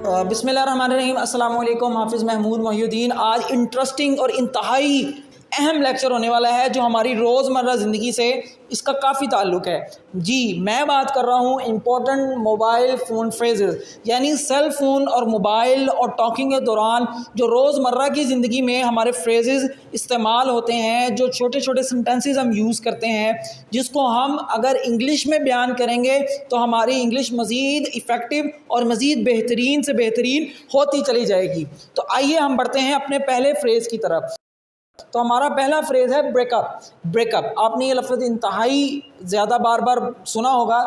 بسم اللہ الرحمن الرحیم۔ السلام علیکم، حافظ محمود محی الدین۔ آج انٹرسٹنگ اور انتہائی اہم لیکچر ہونے والا ہے جو ہماری روزمرہ زندگی سے اس کا کافی تعلق ہے۔ جی میں بات کر رہا ہوں امپورٹنٹ موبائل فون فریزز، یعنی سیل فون اور موبائل اور ٹاکنگ کے دوران جو روزمرہ کی زندگی میں ہمارے فریزز استعمال ہوتے ہیں، جو چھوٹے چھوٹے سینٹنسز ہم یوز کرتے ہیں، جس کو ہم اگر انگلش میں بیان کریں گے تو ہماری انگلش مزید افیکٹو اور مزید بہترین سے بہترین ہوتی چلی جائے گی۔ تو آئیے ہم بڑھتے ہیں اپنے پہلے فریز کی طرف۔ تو ہمارا پہلا فریز ہے بریک اپ۔ بریک اپ، آپ نے یہ لفظ انتہائی زیادہ بار بار سنا ہوگا۔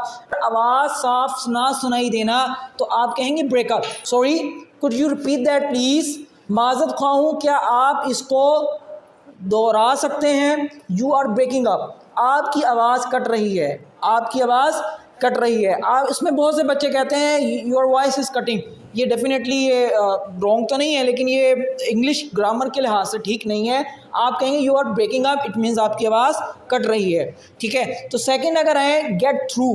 آواز صاف نہ سنائی دینا تو آپ کہیں گے break up. Sorry, could you repeat that please؟ معذرت خواہ ہوں، کیا آپ اس کو دوہرا سکتے ہیں؟ یو آر بریکنگ اپ، آپ کی آواز کٹ رہی ہے، آپ کی آواز کٹ رہی ہے۔ آپ اس میں بہت سے بچے کہتے ہیں یور وائس از کٹنگ۔ یہ ڈیفینیٹلی یہ رانگ تو نہیں ہے، لیکن یہ انگلش گرامر کے لحاظ سے ٹھیک نہیں ہے۔ آپ کہیں گے you are breaking up, it means آپ کی آواز کٹ رہی ہے، ٹھیک ہے۔ تو سیکنڈ اگر ہے گیٹ تھرو،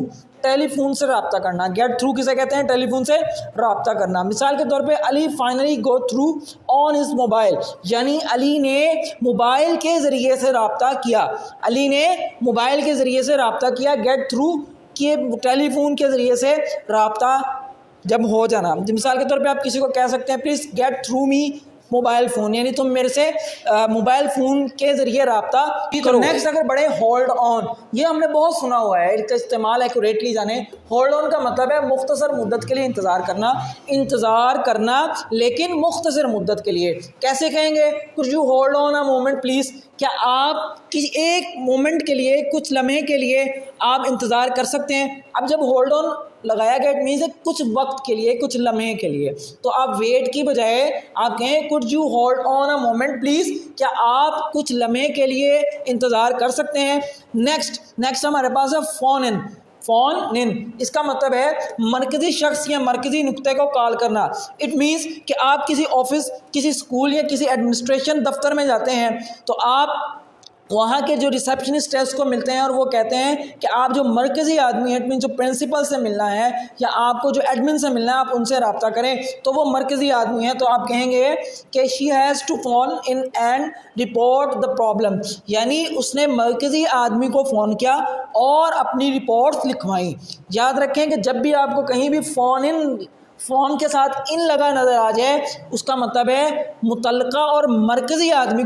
ٹیلی فون سے رابطہ کرنا۔ گیٹ تھرو کسے کہتے ہیں؟ ٹیلی فون سے رابطہ کرنا۔ مثال کے طور پہ Ali finally go through on his mobile, یعنی علی نے موبائل کے ذریعے سے رابطہ کیا۔ علی نے موبائل کے ذریعے سے رابطہ کیا۔ گیٹ تھرو کہ ٹیلی فون کے ذریعے سے رابطہ جب ہو جانا۔ مثال کے طور پہ آپ کسی کو کہہ سکتے ہیں please get through me mobile phone, یعنی تم میرے سے موبائل فون کے ذریعے رابطہ کرو۔ نیکسٹ اگر بڑھے ہولڈ آن، یہ ہم نے بہت سنا ہوا ہے، اس کا استعمال ایکوریٹلی جانیں۔ ہولڈ آن کا مطلب ہے مختصر مدت کے لیے انتظار کرنا، انتظار کرنا لیکن مختصر مدت کے لیے۔ کیسے کہیں گے؟ could you hold on a moment please؟ کیا آپ کسی ایک مومنٹ کے لیے، کچھ لمحے کے لیے آپ انتظار کر سکتے ہیں؟ اب جب ہولڈ آن لگایا گیا اٹ مینز کچھ وقت کے لیے، کچھ لمحے کے لیے، تو آپ ویٹ کی بجائے آپ کہیں could you hold on a moment please؟ کیا آپ کچھ لمحے کے لیے انتظار کر سکتے ہیں؟ نیکسٹ ہمارے پاس ہے فون ان۔ فون ان اس کا مطلب ہے مرکزی شخص یا مرکزی نقطے کو کال کرنا۔ اٹ مینس کہ آپ کسی آفس، کسی اسکول یا کسی ایڈمنسٹریشن دفتر میں جاتے ہیں تو آپ وہاں کے جو ریسیپشنسٹ ہے اس کو ملتے ہیں اور وہ کہتے ہیں کہ آپ جو مرکزی آدمی ہے، اٹ مین جو پرنسپل سے ملنا ہے یا آپ کو جو ایڈمن سے ملنا ہے آپ ان سے رابطہ کریں، تو وہ مرکزی آدمی ہے تو آپ کہیں گے کہ she has to phone in and report the problem, یعنی اس نے مرکزی آدمی کو فون کیا اور اپنی رپورٹس لکھوائیں۔ یاد رکھیں کہ جب بھی آپ کو کہیں بھی فون کے ساتھ ان لگا نظر آ جائے اس کا مطلب ہے متعلقہ اور مرکزی آدمی